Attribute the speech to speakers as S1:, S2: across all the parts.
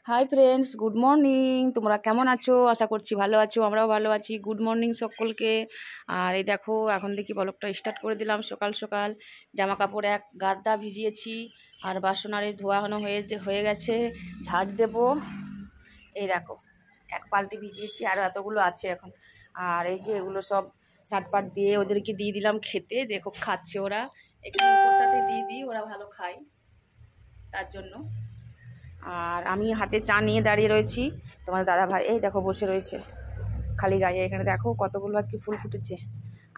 S1: Hi friends, good morning. তোমরা কেমন আছো? আশা করছি ভালো আছো, আমরাও ভালো আছি। গুড মর্নিং সকলকে। আর এই দেখো, এখন দেখি ব্লগটা স্টার্ট করে দিলাম। সকাল সকাল জামা কাপড় এক গাদা ভিজিয়েছি, আর বাসন আর ধোয়ানো হয়ে গেছে। ঝাড় দেব। এই দেখো, এক বালতি ভিজিয়েছি, আর এতগুলো আছে এখন। আর এই যে এগুলো সব ঝাটপাট দিয়ে ওদেরকে দিয়ে দিলাম খেতে। দেখো খাচ্ছে ওরা, এখানে উপরটাতে দিয়ে দিই, ওরা ভালো খায় তার জন্য। আর আমি হাতে চা নিয়ে দাঁড়িয়ে রয়েছি। তোমার দাদা ভাই এই দেখো বসে রয়েছে খালি গায়ে। এখানে দেখো কতগুলো আজকে ফুল ফুটেছে।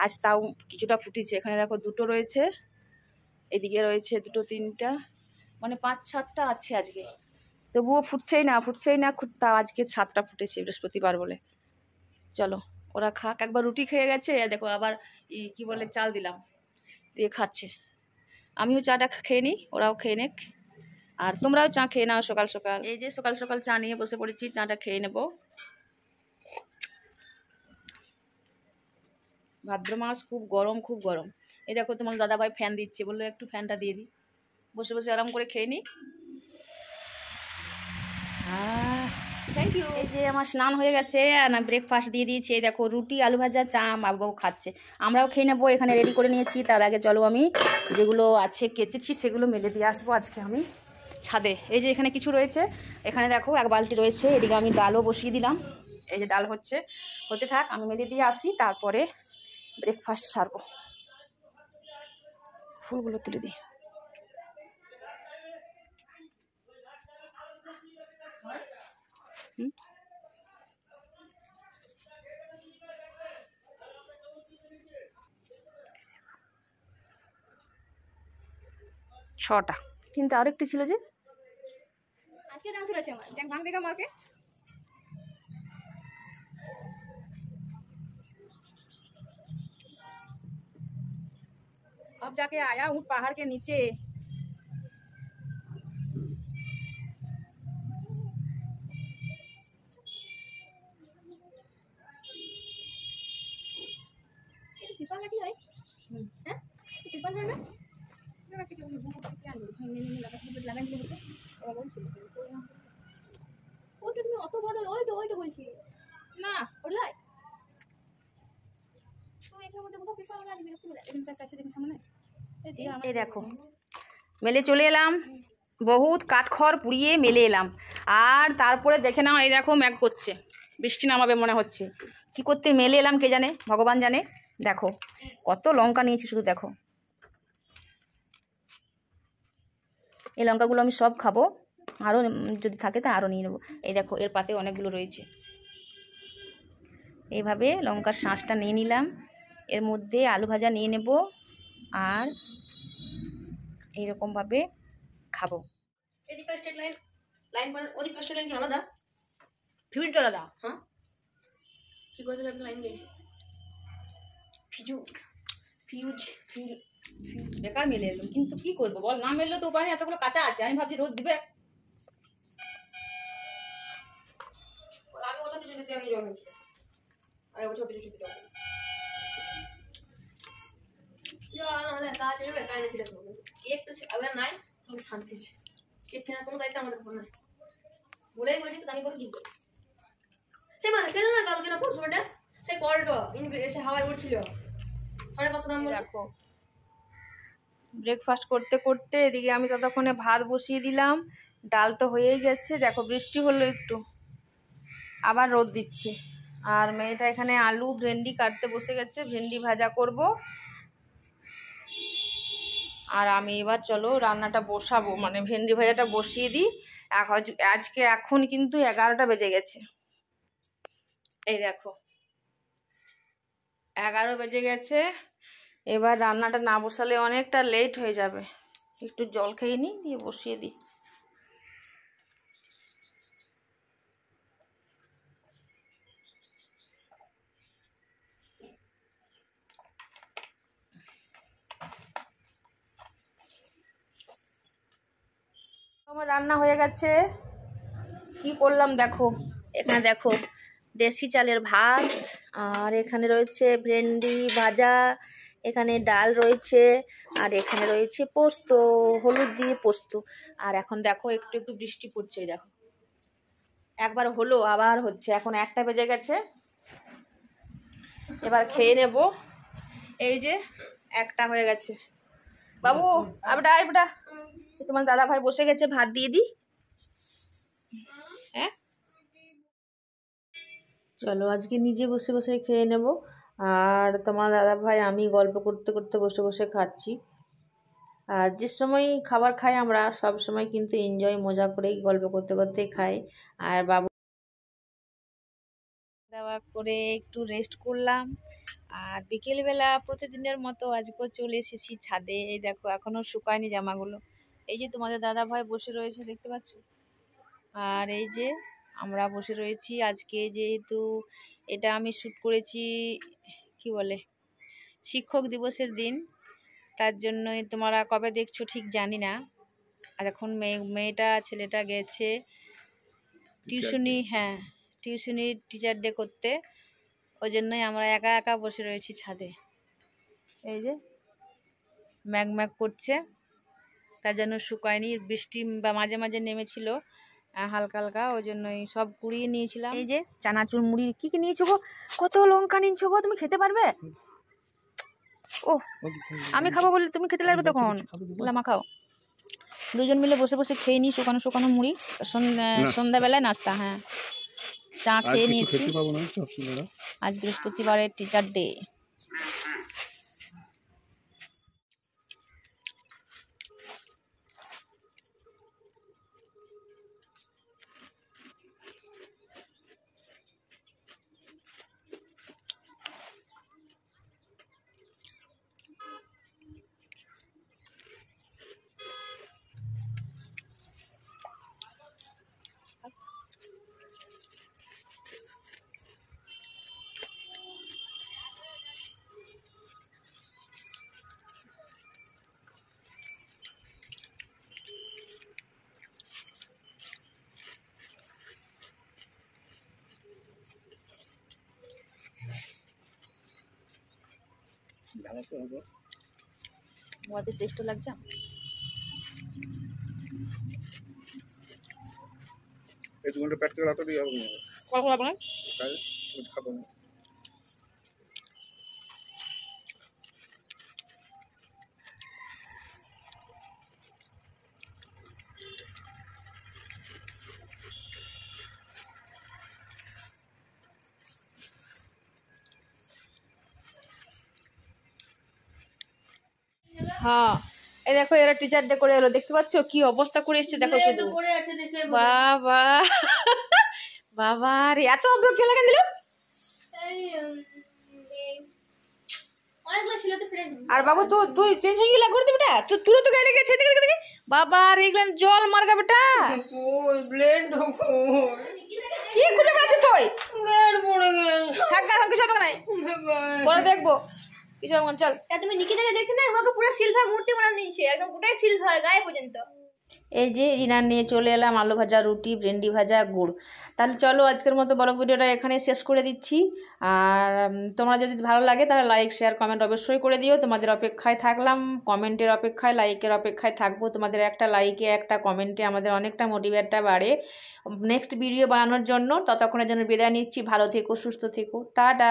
S1: আজ তাও কিছুটা ফুটেছে। এখানে দেখো দুটো রয়েছে, এদিকে রয়েছে দুটো, তিনটা, মানে 5-7টা আছে আজকে। তবুও ফুটছেই না। তাও আজকে 7টা ফুটেছে, বৃহস্পতিবার বলে। চলো ওরা খাক। একবার রুটি খেয়ে গেছে, দেখো আবার কি বলে চাল দিলাম, দিয়ে খাচ্ছে। আমিও চাটা খেয়ে নিই, ওরাও খেয়ে নেক। আর তোমরাও চা খেয়ে নাও সকাল সকাল। এই যে সকাল সকাল চা নিয়ে বসে পড়েছি, চাটা খেয়ে নেব। ভাদ্র মাস, খুব গরম, খুব গরম। এই দেখো তোমার দাদাভাই ফ্যান দিচ্ছে, বললো একটু ফ্যানটা দিয়ে দিই, বসে বসে আরাম করে খেয়ে নিই। Thank you. এই যে আমার স্নান হয়ে গেছে, আর ব্রেকফাস্ট দিয়ে দিয়েছি। এই দেখো রুটি, আলু ভাজা, চা বাবু খাচ্ছে, আমরাও খেয়ে নেবো। এখানে রেডি করে নিয়েছি। তার আগে চলো আমি যেগুলো আছে কেচেছি সেগুলো মেলে দিয়ে আসবো আজকে আমি ছাদে। এই যে এখানে কিছু রয়েছে, এখানে দেখো এক বালতি রয়েছে। এদিকে আমি ডালও বসিয়ে দিলাম। এই যে ডাল হতে থাক, আমি মেলে দিয়ে আসি, তারপরে ব্রেকফাস্ট সারবো। ফুলগুলো তুলে দিই। ছটা, কিন্তু আরেকটি ছিল যে আজকে ডান্স চলেছে আমার। দেখ ভাঙ দেখা মারকে। अब जाके आया हूँ पहाड़ के नीचे। এই দেখো মেলে চলে এলাম, বহুত কাঠখড় পুড়িয়ে মেলে এলাম। আর তারপরে দেখে নাও, এই দেখো ম্যাঘ করছে, বৃষ্টি নামাবে মনে হচ্ছে। কি করতে মেলে এলাম কে জানে, ভগবান জানে। দেখো কত লঙ্কা নিয়েছি, শুধু দেখো। এই লঙ্কাগুলো আমি সব খাবো, আরও যদি থাকে তা আরও নিয়ে নেবো। এই দেখো এর পাতে অনেকগুলো রয়েছে। এইভাবে লঙ্কার শাঁসটা নিয়ে নিলাম, এর মধ্যে আলু ভাজা নিয়ে নেব, আর এইরকমভাবে খাবো।
S2: এদিকে স্ট্রেট লাইন করার, ওদিকে স্ট্রেট লাইন কি আলাদা?
S1: ফিউজ আলাদা।
S2: হ্যাঁ, কি করে দিলে লাইন গেছে? ফিউজ
S1: বেকার মেলে এলো, কিন্তু কি করবো বল, না মেললেও তো উপায় নেই। এতগুলো কাঁচা আছে, আমি ভাবছি রোদ দিবে।
S2: আগে বছর পিছনে আমি জল হয়েছে, আগে বছর পিছনে জল কাজ হবে, কাজ ঠিক আছে। কেক তো আবার নাই, আমাকে শান্তি আছে। কেক কেনার কোনো দায়িত্ব আমাদের উপর নাই, বলেই বলছি তো আমি করে কি করি। সে মানে কেন না কালকে না পরশু বেটা সেই কলটা এসে হাওয়ায় উঠছিল 5.5 দাম।
S1: দেখো ব্রেকফাস্ট করতে করতে এদিকে আমি ততক্ষণে ভাত বসিয়ে দিলাম। ডাল তো হয়েই গেছে। দেখো বৃষ্টি হলো একটু, আবার রোদ দিচ্ছে। আর মেয়েটা এখানে আলু ভেন্ডি কাটতে বসে গেছে, ভেন্ডি ভাজা করব। আর আমি এবার চলো রান্নাটা বসাবো, মানে ভেন্ডি ভাজাটা বসিয়ে দিই। আজকে এখন কিন্তু 11টা বেজে গেছে। এই দেখো 11 বেজে গেছে। এবার রান্নাটা না বসালে অনেকটা লেট হয়ে যাবে। একটু জল খেয়ে নিই, দিয়ে বসিয়ে দিই। আমার রান্না হয়ে গেছে। কি করলাম দেখো, এখানে দেখো দেশি চালের ভাত, আর এখানে রয়েছে ভেন্ডি ভাজা, এখানে ডাল রয়েছে, আর এখানে রয়েছে পোস্ত, হলুদ দিয়ে পোস্ত। আর এখন দেখো একটু একটু বৃষ্টি পড়ছে, দেখো একবার হলো আবার হচ্ছে, এখন 1টা বেজে গেছে, এবার খেয়ে নেব। এই যে 1টা হয়ে গেছে। বাবু আবডা আবডা, তোমার দাদা ভাই বসে গেছে, ভাত দিয়ে দিই। হ্যাঁ চলো আজকে নিজে বসে বসে খেয়ে নেব, আর তোমার দাদা ভাই আমি গল্প করতে করতে বসে বসে খাচ্ছি। আর যে সময় খাবার খাই আমরা সব সময় কিন্তু এনজয় মজা করেই গল্প করতে করতেই খাই। আর বাবু দাওয়া করে একটু রেস্ট করলাম, আর বিকেলবেলা প্রতিদিনের মতো আজকেও চলে এসেছি ছাদে। এই দেখো এখনো শুকায়নি জামাগুলো। এই যে তোমাদের দাদা ভাই বসে রয়েছে দেখতে পাচ্ছ, আর এই যে আমরা বসে রয়েছি। আজকে যেহেতু এটা আমি শ্যুট করেছি কি বলে শিক্ষক দিবসের দিন, তার জন্যই তোমরা কবে দেখছো ঠিক জানি না। আর এখন মেয়েটা ছেলেটা গেছে টিউশনি, হ্যাঁ টিউশনি টিচার ডে করতে, ওই জন্যই আমরা একা একা বসে রয়েছি ছাদে। এই যে ম্যাগ ম্যাগ করছে, তার জন্য শুকায়নি, বৃষ্টি বা মাঝে মাঝে নেমেছিল হালকা হালকা, ওই জন্যই সব কুড়িয়ে নিয়েছিলাম। এই যে চানাচুর মুড়ি কি কি নিয়েছো গো, কত লঙ্কা নিয়েছো গো, তুমি খেতে পারবে? ও আমি খাবো বলে তুমি খেতে লাগবে তখন, লামা খাও। দুজন মিলে বসে বসে খেয়ে নিই শুকানো শুকানো মুড়ি, সন্ধ্যাবেলায় নাস্তা। হ্যাঁ চা খেয়ে নিয়েছি, আজ বৃহস্পতিবারের টিচার ডে। बहुत ही टेस्ट লাগছে।
S3: এই 2 ঘন্টা পেট করে রাতে দিয়ে হবে না,
S1: কখন আপনার
S3: খাবো না।
S1: হ্যাঁ এই দেখো এরা টিচার ডে করে এলো, দেখতে পাচ্ছ কি অবস্থা করে এসছে দেখো শুধু।
S2: পড়ে আছে দেখে
S1: বাবা বাবা রে এত অভ্যোগ কে লাগান দিল।
S2: অনেকগুলো ছিল তো ফ্রেন্ড।
S1: আর বাবু তুই চেঞ্জ হয়ে গেলা ঘুরতে বেটা, তুই তো গায়ে লেগেছে দেখে দেখে বাবা রে এগুলা জল মারগা বেটা।
S2: ওই ব্লেন্ড
S1: কি খুঁজে বেড়াচ্ছিস তুই?
S2: ব্লেন্ড পড়ে গেল।
S1: থাক গা কিছু হবে না, পরে দেখবো কিছু হবে না, চল।
S4: তুমি নিকিতাকে দেখতে না, ওকে পুরো সিলভার মূর্তি বানিয়ে দিয়েছে, একদম গোটাই সিলভার গায়ে পর্যন্ত।
S1: এই যে রিনার নিয়ে চলে এলাম আলু ভাজা, রুটি, ভেন্ডি ভাজা, গুড়। তাহলে চলো আজকের মতো ব্লগ ভিডিওটা এখানে শেষ করে দিচ্ছি। আর তোমরা যদি ভালো লাগে তাহলে লাইক শেয়ার কমেন্ট অবশ্যই করে দিও। তোমাদের অপেক্ষায় থাকলাম, কমেন্টের অপেক্ষায়, লাইকের অপেক্ষায় থাকবো। তোমাদের একটা লাইকে একটা কমেন্টে আমাদের অনেকটা মোটিভেটটা বাড়ে নেক্সট ভিডিও বানানোর জন্য। ততক্ষণের জন্য বিদায় নিচ্ছি, ভালো থেকো, সুস্থ থেকো, টাটা।